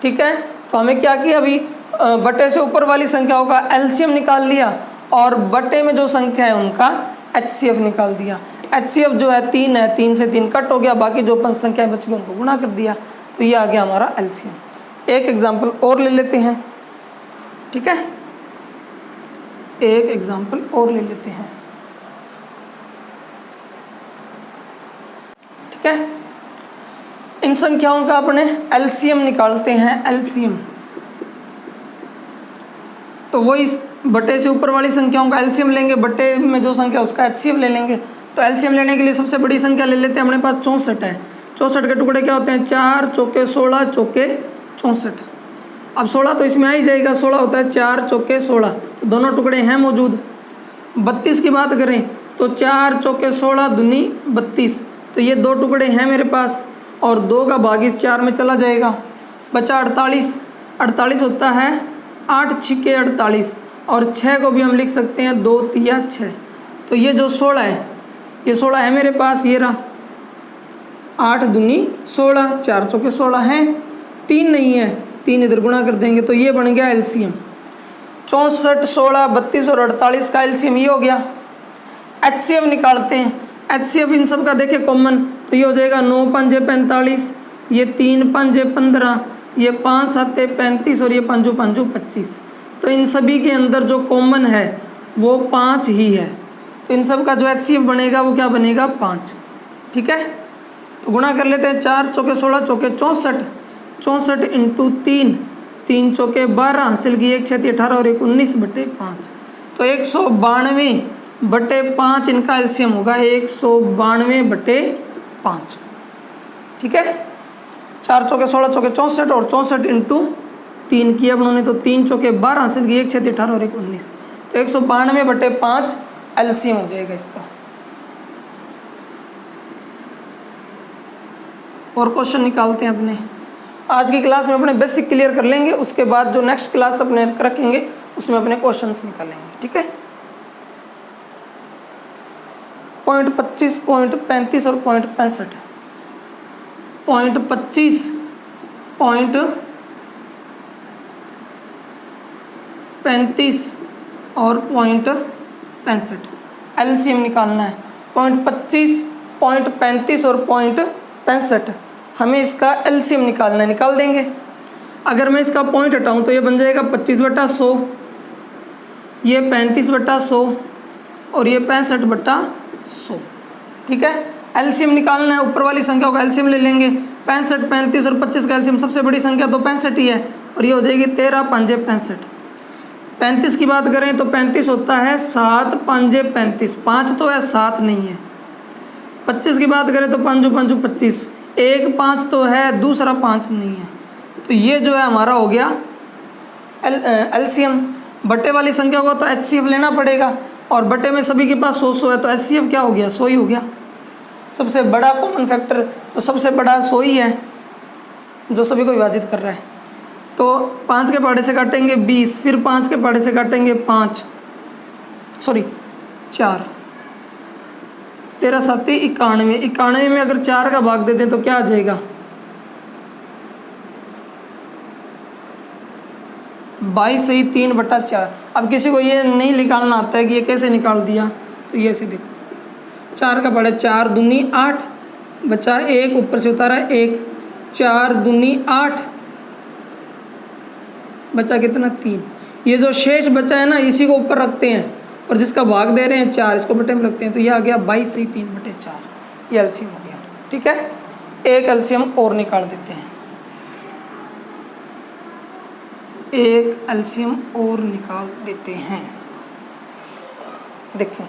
ठीक है, तो हमें क्या किया अभी? बटे से ऊपर वाली संख्याओं का एलसीएम निकाल लिया और बटे में जो संख्या है उनका एचसीएफ निकाल दिया। HCF जो है 3 है, 3 से 3 कट हो गया, बाकी जो 5 संख्याएं बच गई उनको गुणा कर दिया, तो ये आ गया हमारा LCM। एक एग्जाम्पल और ले लेते हैं, ठीक है, एक एग्जाम्पल और ले लेते हैं, ठीक है। इन संख्याओं का अपने LCM निकालते हैं, LCM। तो वो इस बटे से ऊपर वाली संख्याओं का LCM लेंगे, बटे में जो संख्या उसका HCF ले लेंगे। तो LCM लेने के लिए सबसे बड़ी संख्या ले लेते हैं, अपने पास 64 है। 64 के टुकड़े क्या होते हैं, 4 चौके 16 चौके 64। अब 16 तो इसमें आ ही जाएगा, 16 होता है 4 चौके 16, तो दोनों टुकड़े हैं मौजूद। 32 की बात करें तो 4 चौके 16 दूनी 32, तो ये 2 टुकड़े हैं मेरे पास, और 2 का भाग इस 4 में चला जाएगा, बचा 48। 48 होता है 8 छिके 48, और 6 को भी हम लिख सकते हैं 2 तिया 6। तो ये जो 16 है, ये 16 है मेरे पास, ये रहा 8 दूनी 16, 4 चौके 16 है, 3 नहीं है, 3 इधर गुणा कर देंगे, तो ये बन गया LCM। 64, 16, 32 और 48 का LCM ये हो गया। HCF निकालते हैं, HCF इन सब का देखें कॉमन, तो ये हो जाएगा 9 पंजे 45, ये 3 पंजे 15, ये 5 7 35 और ये 5 5 25। तो इन सभी के अंदर जो कॉमन है वो 5 ही है, तो इन सब का जो HCF बनेगा वो क्या बनेगा, 5, ठीक है। तो गुणा कर लेते हैं, 4 चौके 16 चौके 64, 64 इंटू 3, 3 चौके 12, हासिल की 1 6 18 और 1 19 बटे 5, तो 192 बटे 5 इनका LCM होगा, 192 बटे 5, ठीक है। 4 चौके 16 चौके 64 और 64 इंटू 3 किया उन्होंने, तो 3 चौके 12, हासिल की 1 6 18 और 1 19, तो 192 बटे 5 LCM हो जाएगा इसका। और क्वेश्चन निकालते हैं अपने। आज की क्लास में अपने बेसिक क्लियर कर लेंगे, उसके बाद जो नेक्स्ट क्लास अपने रखेंगे उसमें अपने क्वेश्चंस निकालेंगे, ठीक है। पॉइंट 25, पॉइंट 35 और पॉइंट 65। पॉइंट 25, पॉइंट 35 और पॉइंट 65 LCM निकालना है। पॉइंट 25, पॉइंट 35 और पॉइंट 65 हमें इसका LCM निकालना है, निकाल देंगे। अगर मैं इसका पॉइंट हटाऊं तो ये बन जाएगा 25/100, ये 35/100 और ये 65/100, ठीक है। LCM निकालना है, ऊपर वाली संख्याओं का LCM ले लेंगे। 65, 35 और 25 का LCM, सबसे बड़ी संख्या तो 65 ही है, और ये हो जाएगी 13 5 65। 35 की बात करें तो 35 होता है 7 5 35, 5 तो है 7 नहीं है। 25 की बात करें तो 5 5 25, 1 5 तो है, दूसरा 5 नहीं है, तो ये जो है हमारा हो गया LCM। बटे वाली संख्या को तो HCF लेना पड़ेगा, और बटे में सभी के पास 100 है, तो HCF क्या हो गया, 100 ही हो गया। सबसे बड़ा कॉमन फैक्टर तो सबसे बड़ा 100 ही है जो सभी को विभाजित कर रहा है। तो 5 के पहाड़े से काटेंगे 20, फिर 5 के पहाड़े से काटेंगे 4, 13 7 91, 91 में अगर 4 का भाग दे दें तो क्या आ जाएगा, 22 सही 3/4। अब किसी को ये नहीं निकालना आता है कि ये कैसे निकाल दिया, तो ये ऐसे देखो, 4 का पहाड़े 4 दूनी 8, बचा 1, ऊपर से उतारा 1, 4 दूनी 8, बचा कितना 3। ये जो शेष बचा है ना, इसी को ऊपर रखते हैं, और जिसका भाग दे रहे हैं 4, इसको बटे में रखते हैं, तो ये आ गया 22 सही 3/4, ये LCM हो गया, ठीक है। एक LCM और निकाल देते हैं, एक LCM और निकाल देते हैं। देखें,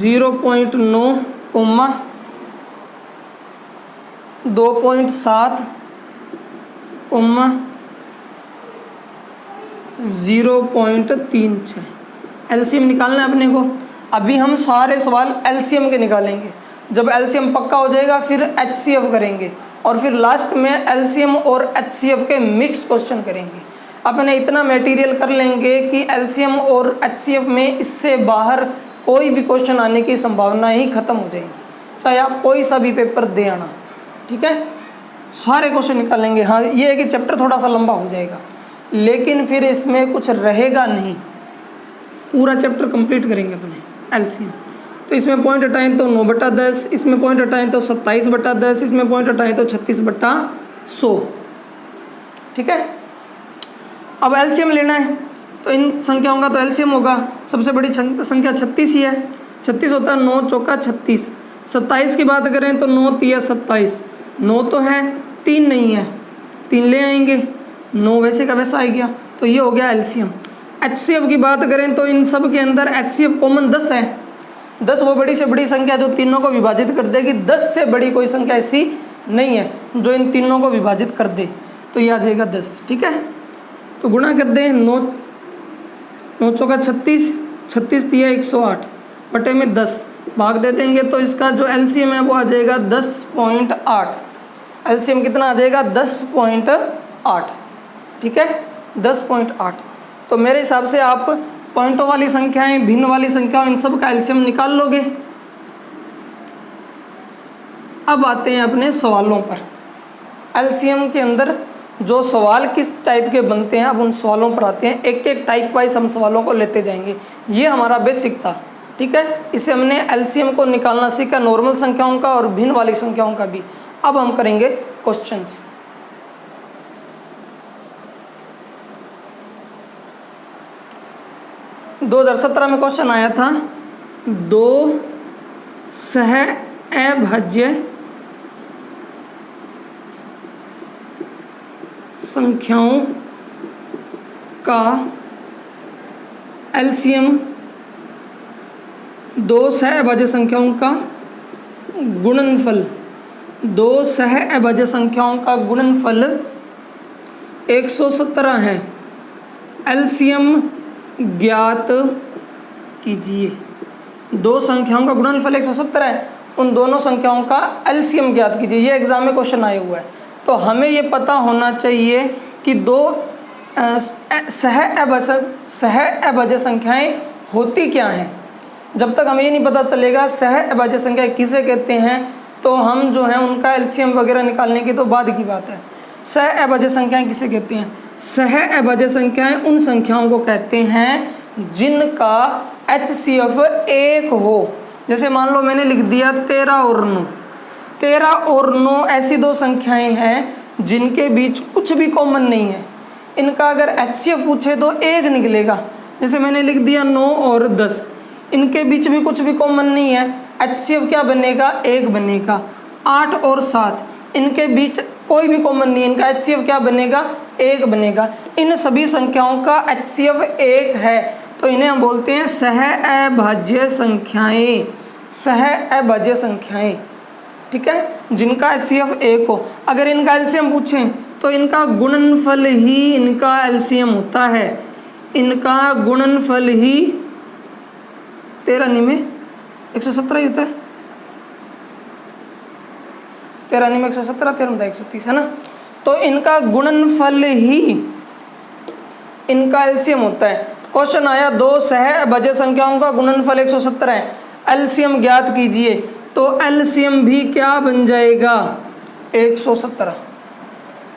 (0.9, 2.7, 0.36 LCM निकालना है अपने को। अभी हम सारे सवाल LCM के निकालेंगे, जब LCM पक्का हो जाएगा फिर HCF करेंगे, और फिर लास्ट में LCM और HCF के मिक्स क्वेश्चन करेंगे। अपने इतना मटेरियल कर लेंगे कि LCM और HCF में इससे बाहर कोई भी क्वेश्चन आने की संभावना ही खत्म हो जाएगी, चाहे आप कोई सा भी पेपर दे आना, ठीक है। सारे क्वेश्चन निकालेंगे। हाँ ये है कि चैप्टर थोड़ा सा लंबा हो जाएगा, लेकिन फिर इसमें कुछ रहेगा नहीं, पूरा चैप्टर कंप्लीट करेंगे अपने एलसीएम। तो इसमें पॉइंट हटाएं तो 9/10, इसमें पॉइंट हटाएं तो 27/10, इसमें पॉइंट हटाएं तो 36/100। ठीक है, अब एलसीएम लेना है तो इन संख्याओं का तो एलसीएम होगा। सबसे बड़ी संख्या 36 ही है, 36 होता है, 9 चौका 36। 27 की बात करें तो 9 तिया 27, 9 तो है, 3 नहीं है, 3 ले आएंगे, 9 वैसे का वैसा आ गया, तो ये हो गया एलसीएम। एचसीएफ की बात करें तो इन सब के अंदर एचसीएफ कॉमन 10 है। 10 वो बड़ी से बड़ी संख्या जो तीनों को विभाजित कर देगी, 10 से बड़ी कोई संख्या ऐसी नहीं है जो इन तीनों को विभाजित कर दे, तो ये आ जाएगा 10। ठीक है, तो गुणा कर दें, 9 चौका 36, 36 दिया 108 बटे में 10 भाग दे देंगे, तो इसका जो एलसीएम है वो आ जाएगा 10.8। एलसीएम कितना आ जाएगा? 10.8। ठीक है, 10.8। तो मेरे हिसाब से आप पॉइंटों वाली संख्याएं, भिन्न वाली संख्याओं, इन सब का एलसीएम निकाल लोगे। अब आते हैं अपने सवालों पर। एलसीएम के अंदर जो सवाल किस टाइप के बनते हैं, अब उन सवालों पर आते हैं। एक एक टाइप वाइज हम सवालों को लेते जाएंगे। ये हमारा बेसिक था। ठीक है, इसे हमने एलसीएम को निकालना सीखा, नॉर्मल संख्याओं का और भिन्न वाली संख्याओं का भी। अब हम करेंगे क्वेश्चंस। – 2017 में क्वेश्चन आया था, 2 सह अभाज्य संख्याओं का एलसीएम, 2 सह अभाज्य संख्याओं का गुणनफल, 2 सह अभाज्य संख्याओं का गुणनफल 117 है। एलसीएम ज्ञात कीजिए। 2 संख्याओं का गुणनफल 117 है, उन दोनों संख्याओं का एलसीएम ज्ञात कीजिए। ये एग्जाम में क्वेश्चन आया हुआ है, तो हमें ये पता होना चाहिए कि 2 सह अभाज्य संख्याएं होती क्या हैं। जब तक हमें ये नहीं पता चलेगा सह अभाज्य संख्या किसे कहते हैं, तो हम जो है उनका एलसीएम वगैरह निकालने की तो बाद की बात है। सह अभाज्य संख्याएं किसे कहते हैं? सह अभाज्य संख्याएं उन संख्याओं को कहते हैं जिनका एचसीएफ 1 हो। जैसे मान लो मैंने लिख दिया 13 और 9। 13 और 9 ऐसी 2 संख्याएं हैं जिनके बीच कुछ भी कॉमन नहीं है। इनका अगर एचसीएफ पूछे तो 1 निकलेगा। जैसे मैंने लिख दिया 9 और 10, इनके बीच भी कुछ भी कॉमन नहीं है, एचसीएफ क्या बनेगा? 1 बनेगा। 8 और 7, इनके बीच कोई भी कॉमन नहीं है, इनका एचसीएफ क्या बनेगा? 1 बनेगा। इन सभी संख्याओं का एचसीएफ 1 है, तो इन्हें हम बोलते हैं सह अभाज्य संख्याएं। सह अभाज्य संख्याएं, ठीक है, जिनका एचसीएफ 1 हो। अगर इनका एलसीएम पूछें तो इनका गुणनफल ही इनका एलसीएम होता है। इनका गुणनफल ही 13 में 117 ही होता है। 13 में 117, 13 में 130 है ना। तो इनका गुणनफल ही इनका एलसीएम होता है। क्वेश्चन आया 2 सह अभाज्य संख्याओं का गुणनफल 117 है, एलसीएम ज्ञात कीजिए। तो एलसीएम भी क्या बन जाएगा? 117।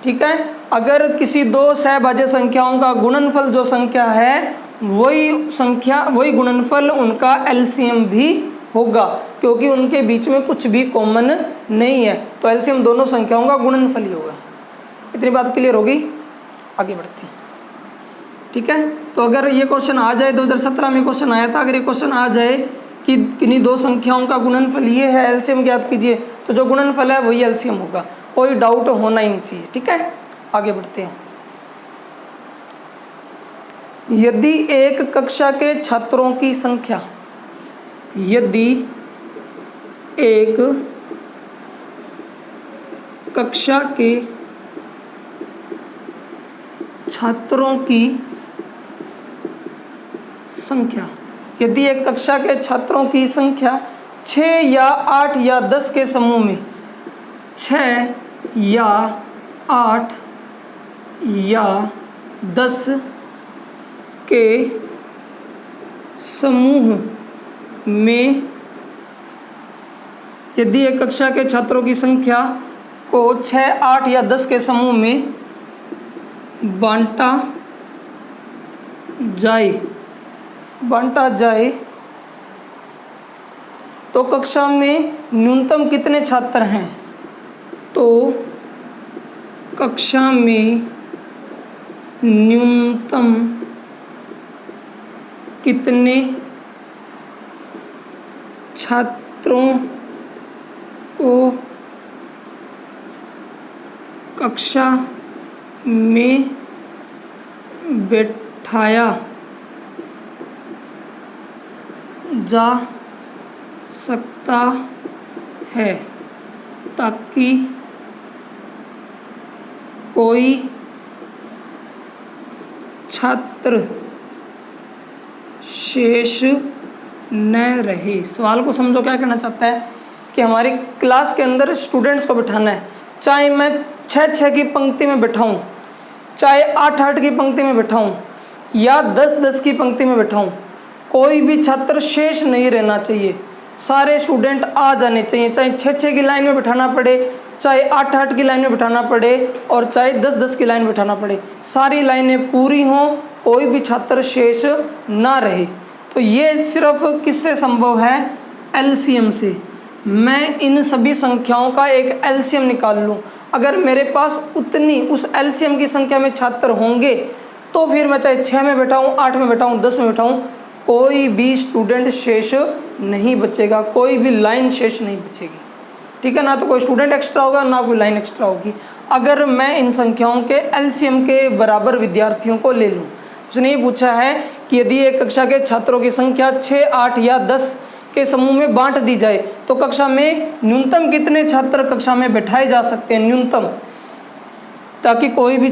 ठीक है, अगर किसी 2 सहभाज्य संख्याओं का गुणनफल जो संख्या है वही गुणनफल उनका एलसीएम भी होगा, क्योंकि उनके बीच में कुछ भी कॉमन नहीं है। तो एलसीएम दोनों संख्याओं का गुणनफल ही होगा। इतनी बात क्लियर होगी? आगे बढ़ते हैं। ठीक है, तो अगर ये क्वेश्चन आ जाए, 2017 में क्वेश्चन आया था, अगर ये क्वेश्चन आ जाए कि किन्हीं 2 संख्याओं का गुणनफल ये है, एलसीएम ज्ञात कीजिए, तो जो गुणनफल है वही एलसीएम होगा, कोई डाउट होना ही नहीं चाहिए। ठीक है, आगे बढ़ते हैं। यदि एक कक्षा के छात्रों की संख्या, यदि एक कक्षा के छात्रों की संख्या, यदि एक कक्षा के छात्रों की संख्या 6 या 8 या 10 के समूह में, 6 या 8 या 10 के समूह में, यदि एक कक्षा के छात्रों की संख्या को 6, 8 या 10 के समूह में बांटा जाए तो कक्षा में न्यूनतम कितने छात्र हैं? तो कक्षा में न्यूनतम कितने छात्रों को कक्षा में बैठाया जा सकता है ताकि कोई छात्र शेष न रहे। सवाल को समझो, क्या कहना चाहता है कि हमारी क्लास के अंदर स्टूडेंट्स को बिठाना है, चाहे मैं 6-6 की पंक्ति में बिठाऊं, चाहे 8-8 की पंक्ति में बिठाऊं या 10-10 की पंक्ति में बिठाऊं, कोई भी छात्र शेष नहीं रहना चाहिए। सारे स्टूडेंट आ जाने चाहिए, चाहे 6-6 की लाइन में बिठाना पड़े, चाहे 8-8 की लाइन में बिठाना पड़े और चाहे 10-10 की लाइन में बिठाना पड़े, सारी लाइनें पूरी हों, कोई भी छात्र शेष ना रहे। तो ये सिर्फ किससे संभव है? एलसीएम से। मैं इन सभी संख्याओं का एक एलसीएम निकाल लूँ, अगर मेरे पास उतनी उस एलसीएम की संख्या में छात्र होंगे तो फिर मैं चाहे 6 में बैठाऊँ, 8 में बैठाऊँ, 10 में बैठाऊँ, कोई भी स्टूडेंट शेष नहीं बचेगा, कोई भी लाइन शेष नहीं बचेगी। ठीक है ना? तो कोई स्टूडेंट एक्स्ट्रा होगा ना कोई लाइन एक्स्ट्रा होगी, अगर मैं इन संख्याओं के एलसीएम के बराबर विद्यार्थियों को ले लूँ। उसने ये पूछा है कि यदि एक कक्षा के छात्रों की संख्या 6, 8 या 10 के समूह में बांट दी जाए तो कक्षा में न्यूनतम कितने छात्र कक्षा में बैठाए जा सकते हैं? न्यूनतम, ताकि कोई भी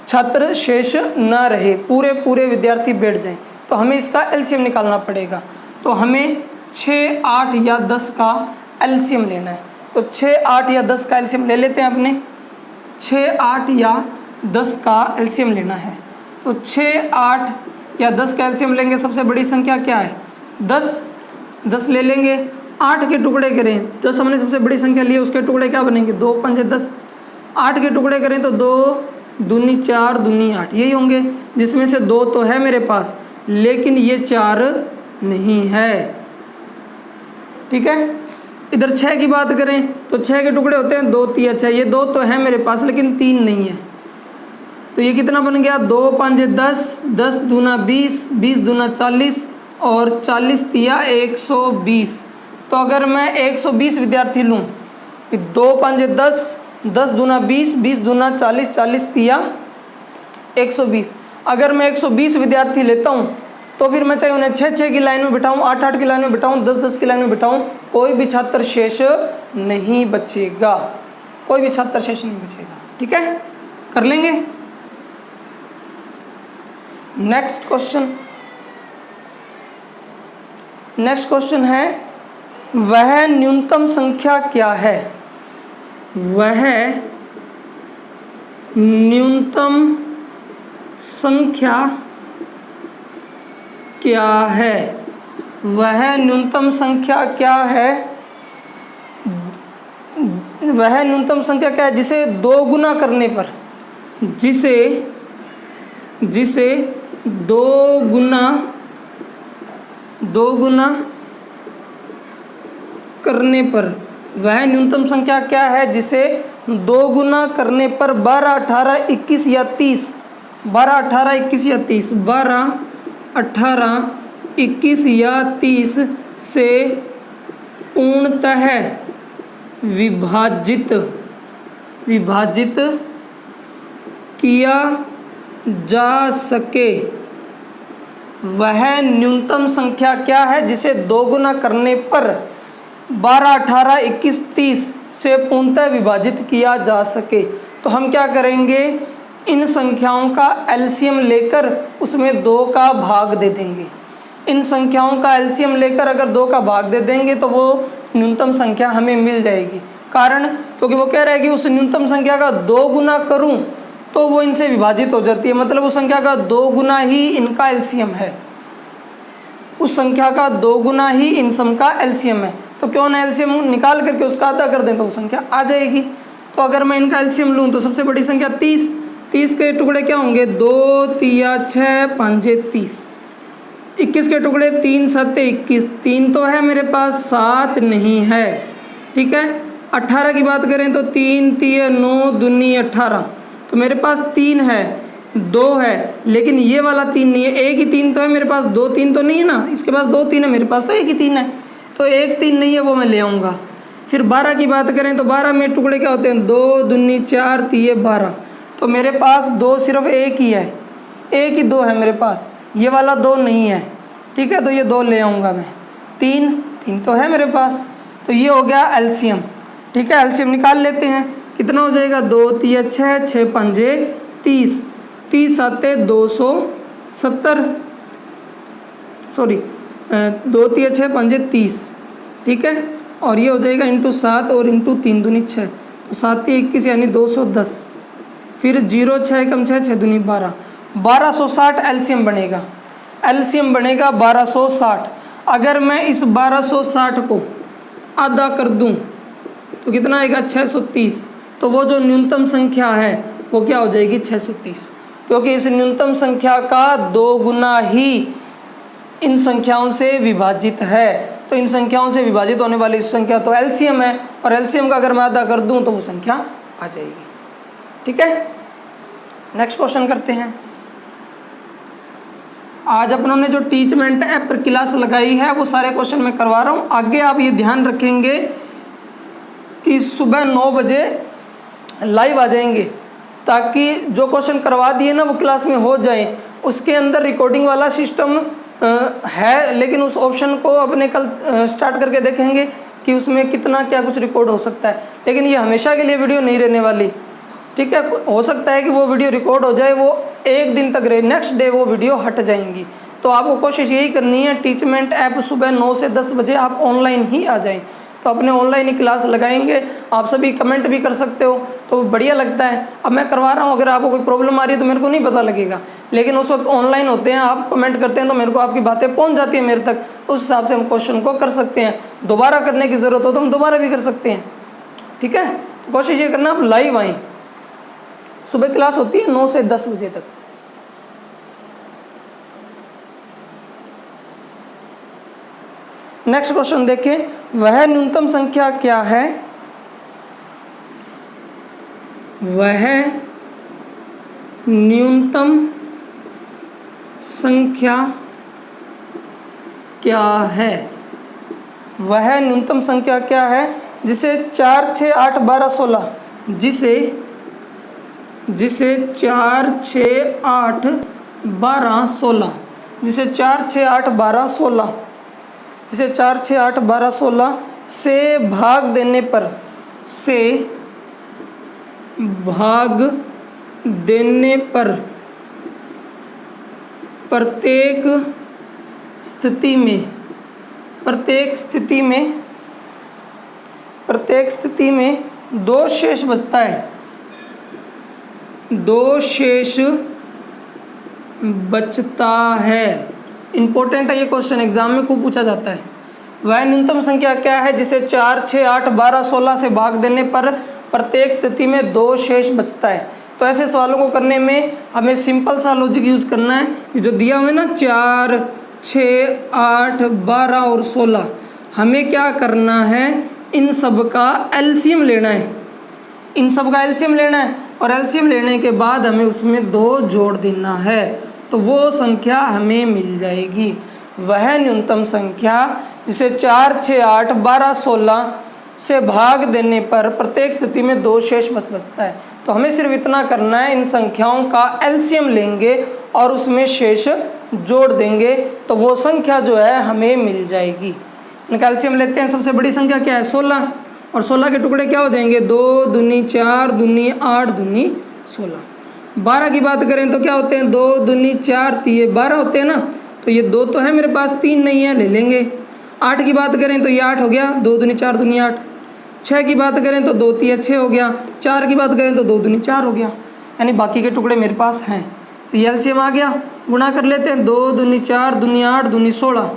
छात्र शेष न रहे, पूरे विद्यार्थी बैठ जाएं। तो हमें इसका एलसीएम निकालना पड़ेगा। तो हमें 6, 8 या 10 का एलसीएम लेना है। तो 6, 8 या 10 का एलसीएम ले लेते हैं अपने। 6, 8 या 10 का एलसीएम लेना है। तो 6, 8 या 10 का एलसीएम लेंगे। सबसे बड़ी संख्या क्या है? 10 ले लेंगे। 8 के टुकड़े करें, 10 हमने सबसे बड़ी संख्या ली है, उसके टुकड़े क्या बनेंगे? 2 5 10। 8 के टुकड़े करें तो 2 दूनी 4 दूनी 8, यही होंगे, जिसमें से 2 तो है मेरे पास लेकिन ये 4 नहीं है। ठीक है। इधर 6 की बात करें तो 6 के टुकड़े होते हैं 2 3 6, ये 2 तो है मेरे पास लेकिन 3 नहीं है। तो ये कितना बन गया? 2 5 10, 10 दूना 20, 20 दूना 40 और 40 तिया 120। तो अगर मैं 120 विद्यार्थी लूँ, 2 5 10, 10 दूना 20, 20 दूना 40, 40 तिया 120। अगर मैं 120 विद्यार्थी लेता हूँ तो फिर मैं चाहे उन्हें 6-6 की लाइन में बिठाऊँ, 8-8 की लाइन में बिठाऊँ, 10-10 की लाइन में बिठाऊँ, कोई भी छात्र शेष नहीं बचेगा, कोई भी छात्र शेष नहीं बचेगा। ठीक है, कर लेंगे। नेक्स्ट क्वेश्चन है, वह न्यूनतम संख्या क्या है? वह न्यूनतम संख्या क्या है? वह न्यूनतम संख्या क्या है? वह न्यूनतम संख्या क्या है जिसे 2 गुना करने पर, जिसे 2 गुना करने पर, वह न्यूनतम संख्या क्या है जिसे 2 गुना करने पर 12, 18, 21 या 30, 12, 18, 21 या 30, 12, 18, 21 या 30 से पूर्णतः विभाजित किया जा सके। वह न्यूनतम संख्या क्या है जिसे 2 गुना करने पर 12, 18, 21, 30 से पूर्णतः विभाजित किया जा सके। तो हम क्या करेंगे, इन संख्याओं का एलसीएम लेकर उसमें 2 का भाग दे देंगे। इन संख्याओं का एलसीएम लेकर अगर 2 का भाग दे देंगे तो वो न्यूनतम संख्या हमें मिल जाएगी। कारण क्योंकि वो कह रहा है कि उस न्यूनतम संख्या का 2 गुना करूं तो वो इनसे विभाजित हो जाती है, मतलब उस संख्या का 2 गुना ही इनका एलसीएम है, उस संख्या का 2 गुना ही इन सम का एलसीएम है। तो क्यों ना एलसीएम निकाल करके उसका आधा कर दें तो वो संख्या आ जाएगी। तो अगर मैं इनका एलसीएम लूँ तो सबसे बड़ी संख्या 30, 30 के टुकड़े क्या होंगे 2 तिया 6 5 30, 21 के टुकड़े 3 7 21, 3 तो है मेरे पास 7 नहीं है, ठीक है। 18 की बात करें तो 3 तिया 9 दूनी 18, तो मेरे पास 3 है 2 है, लेकिन ये वाला 3 नहीं है, एक ही 3 तो है मेरे पास, 2 3 तो नहीं है ना, इसके पास 2 3 है, मेरे पास तो एक ही 3 है, तो एक 3 नहीं है वो मैं ले आऊँगा। फिर 12 की बात करें तो 12 में टुकड़े क्या होते हैं 2 दूनी 4 तिये 12, तो मेरे पास 2 सिर्फ एक ही है, एक ही 2 है मेरे पास, ये वाला 2 नहीं है, ठीक है, तो ये 2 ले आऊँगा मैं। 3 तो है मेरे पास, तो ये हो गया एलसीएम, ठीक है। एलसीएम निकाल लेते हैं, कितना हो जाएगा 2 तिया 6 6 5 30, 30 7 270, सॉरी 2 तिया 6 5 30, ठीक है। और ये हो जाएगा इंटू 7 और इंटू 3 दूनी 6, तो 7 21 यानी 210, फिर 0 6 कम 6 6 दूनी 12, 1260 एलसीएम बनेगा, एलसीएम बनेगा 1260। अगर मैं इस 1260 को आधा कर दूं तो कितना आएगा 630, तो वो जो न्यूनतम संख्या है वो क्या हो जाएगी 630, क्योंकि इस न्यूनतम संख्या का 2 गुना ही इन संख्याओं से विभाजित है, तो इन संख्याओं से विभाजित होने वाली संख्या तो एलसीएम है, और एलसीएम का अगर मैं आधा कर दूं तो वो संख्या आ जाएगी, ठीक है। नेक्स्ट क्वेश्चन करते हैं। आज अपनों ने जो टीचमेंट ऐप पर क्लास लगाई है वो सारे क्वेश्चन मैं करवा रहा हूँ। आगे आप ये ध्यान रखेंगे कि सुबह 9 बजे लाइव आ जाएंगे, ताकि जो क्वेश्चन करवा दिए ना वो क्लास में हो जाए। उसके अंदर रिकॉर्डिंग वाला सिस्टम है, लेकिन उस ऑप्शन को अपने कल स्टार्ट करके देखेंगे कि उसमें कितना क्या कुछ रिकॉर्ड हो सकता है, लेकिन ये हमेशा के लिए वीडियो नहीं रहने वाली, ठीक है। हो सकता है कि वो वीडियो रिकॉर्ड हो जाए, वो एक दिन तक रहे, नेक्स्ट डे वो वीडियो हट जाएंगी। तो आपको कोशिश यही करनी है टीचमेंट ऐप सुबह 9 से 10 बजे आप ऑनलाइन ही आ जाएं, तो अपने ऑनलाइन ही क्लास लगाएंगे। आप सभी कमेंट भी कर सकते हो, तो बढ़िया लगता है। अब मैं करवा रहा हूँ, अगर आपको कोई प्रॉब्लम आ रही है तो मेरे को नहीं पता लगेगा, लेकिन उस वक्त ऑनलाइन होते हैं, आप कमेंट करते हैं तो मेरे को आपकी बातें पहुँच जाती है मेरे तक, उस हिसाब से हम क्वेश्चन को कर सकते हैं। दोबारा करने की ज़रूरत हो तो हम दोबारा भी कर सकते हैं, ठीक है। तो कोशिश ये करना आप लाइव आएँ, सुबह क्लास होती है 9 से 10 बजे तक। नेक्स्ट क्वेश्चन देखें, वह न्यूनतम संख्या क्या है, वह न्यूनतम संख्या क्या है, वह न्यूनतम संख्या क्या है जिसे 4 6 8 12 16, जिसे 4 6 8 12 16, जिसे 4 6 8 12 16, जिसे 4 6 8 12 16 से भाग देने पर, से भाग देने पर प्रत्येक स्थिति में 2 शेष बचता है, 2 शेष बचता है। इंपॉर्टेंट है ये क्वेश्चन, एग्जाम में खूब पूछा जाता है। वह न्यूनतम संख्या क्या है जिसे 4 6 8 12 16 से भाग देने पर प्रत्येक स्थिति में 2 शेष बचता है। तो ऐसे सवालों को करने में हमें सिंपल सा लॉजिक यूज़ करना है। ये जो दिया हुआ है ना 4 6 8 12 और 16, हमें क्या करना है, इन सब का एलसीएम लेना है, इन सब का एलसीएम लेना है, और एलसीएम लेने के बाद हमें उसमें 2 जोड़ देना है, तो वो संख्या हमें मिल जाएगी। वह न्यूनतम संख्या जिसे 4 6 8 12 16 से भाग देने पर प्रत्येक स्थिति में 2 शेष बचता है। तो हमें सिर्फ इतना करना है, इन संख्याओं का एलसीएम लेंगे और उसमें शेष जोड़ देंगे, तो वो संख्या जो है हमें मिल जाएगी। इनका एलसीएम लेते हैं। सबसे बड़ी संख्या क्या है 16, और 16 के टुकड़े क्या हो जाएंगे 2 दूनी 4 दूनी 8 दूनी 16। 12 की बात करें तो क्या होते हैं 2 दूनी 4 तिये 12 होते हैं ना, तो ये 2 तो है मेरे पास, 3 नहीं है, ले लेंगे। 8 की बात करें तो ये 8 हो गया, 2 दूनी 4 दूनी 8। 6 की बात करें तो 2 तिया 6 हो गया। 4 की बात करें तो 2 दूनी 4 हो गया, यानी बाकी के टुकड़े मेरे पास हैं। तो ये एलसीएम आ गया, गुणा कर लेते हैं। 2 दूनी 4 दूनी 8 दूनी 16,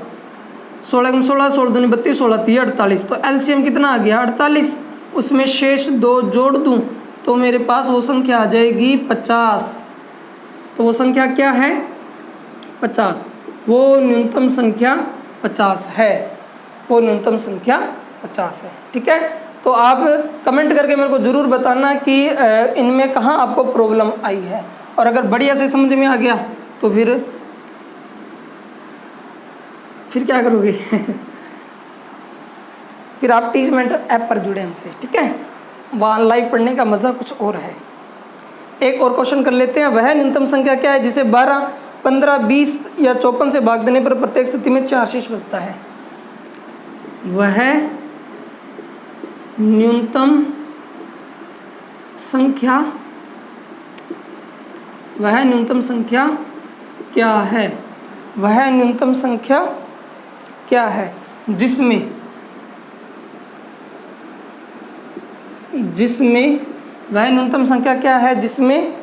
16 16 16 दूनी 32 16 तिया 48। तो एलसीएम कितना आ गया 48। उसमें शेष 2 जोड़ दूं तो मेरे पास वो संख्या आ जाएगी 50। तो वो संख्या क्या है? 50। वो न्यूनतम संख्या 50 है, वो न्यूनतम संख्या 50 है। ठीक है, तो आप कमेंट करके मेरे को ज़रूर बताना कि इनमें कहाँ आपको प्रॉब्लम आई है, और अगर बढ़िया से समझ में आ गया तो फिर क्या करोगे फिर आप टीच मेंटर ऐप पर जुड़े हमसे। ठीक है, वहाँ लाइव पढ़ने का मज़ा कुछ और है। एक और क्वेश्चन कर लेते हैं। वह न्यूनतम संख्या क्या है जिसे 12, 15, 20 या 54 से भाग देने पर प्रत्येक स्थिति में 4 शेष बचता है? वह न्यूनतम संख्या क्या है? वह न्यूनतम संख्या क्या है जिसमें वह न्यूनतम संख्या क्या है जिसमें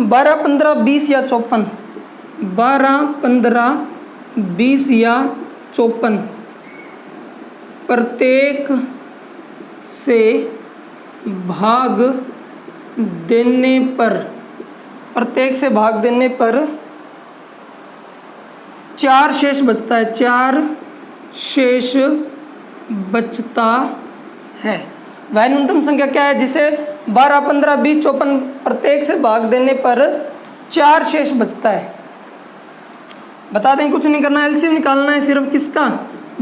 12, 15, 20 या 54, 12, 15, 20 या 54 प्रत्येक से भाग देने पर 4 शेष बचता है। 4 शेष बचता है। वह न्यूनतम संख्या क्या है जिसे 12, 15, 20, 54 प्रत्येक से भाग देने पर 4 शेष बचता है? बता दें, कुछ नहीं करना है, एलसीएम निकालना है सिर्फ किसका?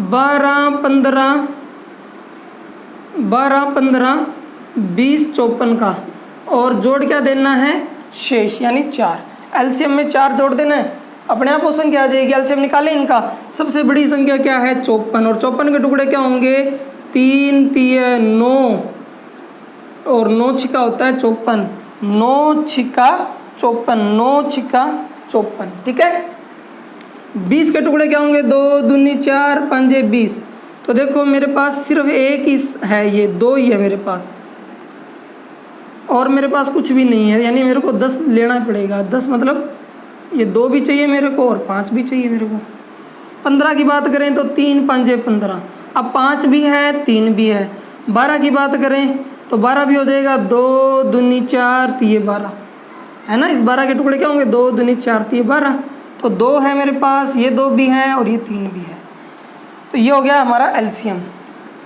12, 15, 20, 54 का, और जोड़ क्या देना है? शेष, यानी 4। एलसीएम में 4 जोड़ देना है, अपने आप वो संख्या आ जाएगी। एलसीएम निकालें इनका। सबसे बड़ी संख्या क्या है? 54, और 54 के टुकड़े क्या होंगे? 3 3 9, और 9 छिका होता है 54, 9 छिका 54, 9 छिका 54। ठीक है, 20 के टुकड़े क्या होंगे? 2 दूनी 4, 5 20। तो देखो मेरे पास सिर्फ एक ही है, ये 2 ही है मेरे पास, और मेरे पास कुछ भी नहीं है, यानी मेरे को 10 लेना पड़ेगा। 10 मतलब ये 2 भी चाहिए मेरे को और 5 भी चाहिए मेरे को। 15 की बात करें तो 3 5 15, अब 5 भी है 3 भी है। 12 की बात करें तो 12 भी हो जाएगा, 2 दूनी 4 3 12, है ना। इस 12 के टुकड़े क्या होंगे? 2 दूनी 4 3 12। तो 2 है मेरे पास, ये 2 भी हैं और ये 3 भी है। तो ये हो गया हमारा एलसीएम।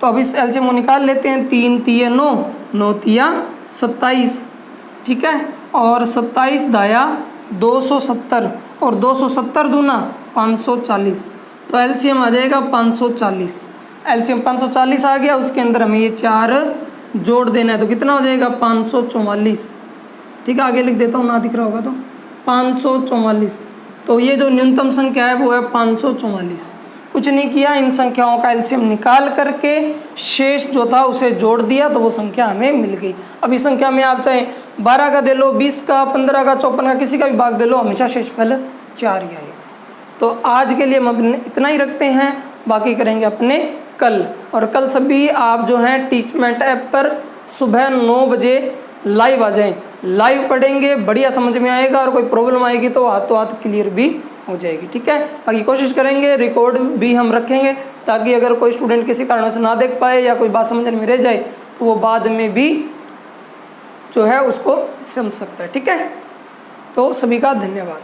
तो अब इस एलसीएम को निकाल लेते हैं। 3 3 9, 9 3 27। ठीक है, और 27 दाया 270, और 270 दूना 540। तो एलसीएम आ जाएगा 540। एलसीएम 540 आ गया, उसके अंदर हमें ये 4 जोड़ देना है। तो कितना हो जाएगा? 544। ठीक है, आगे लिख देता हूँ, ना दिख रहा होगा तो 544। तो ये जो न्यूनतम संख्या है वो है 544। कुछ नहीं किया, इन संख्याओं का एलसीएम निकाल करके शेष जो था उसे जोड़ दिया, तो वो संख्या हमें मिल गई। अब इस संख्या में आप चाहे 12 का दे लो, 20 का, 15 का, 54 का, किसी का भी भाग दे लो, हमेशा शेषफल 4 ही आएगा। तो आज के लिए हम इतना ही रखते हैं, बाकी करेंगे अपने कल। और कल सभी आप जो हैं टीचमेंट ऐप पर सुबह 9 बजे लाइव आ जाएं। लाइव पढ़ेंगे, बढ़िया समझ में आएगा, और कोई प्रॉब्लम आएगी तो हाथों हाथ क्लियर भी हो जाएगी। ठीक है, बाकी कोशिश करेंगे, रिकॉर्ड भी हम रखेंगे, ताकि अगर कोई स्टूडेंट किसी कारण से ना देख पाए या कोई बात समझ में रह जाए तो वो बाद में भी जो है उसको समझ सकता है। ठीक है, तो सभी का धन्यवाद।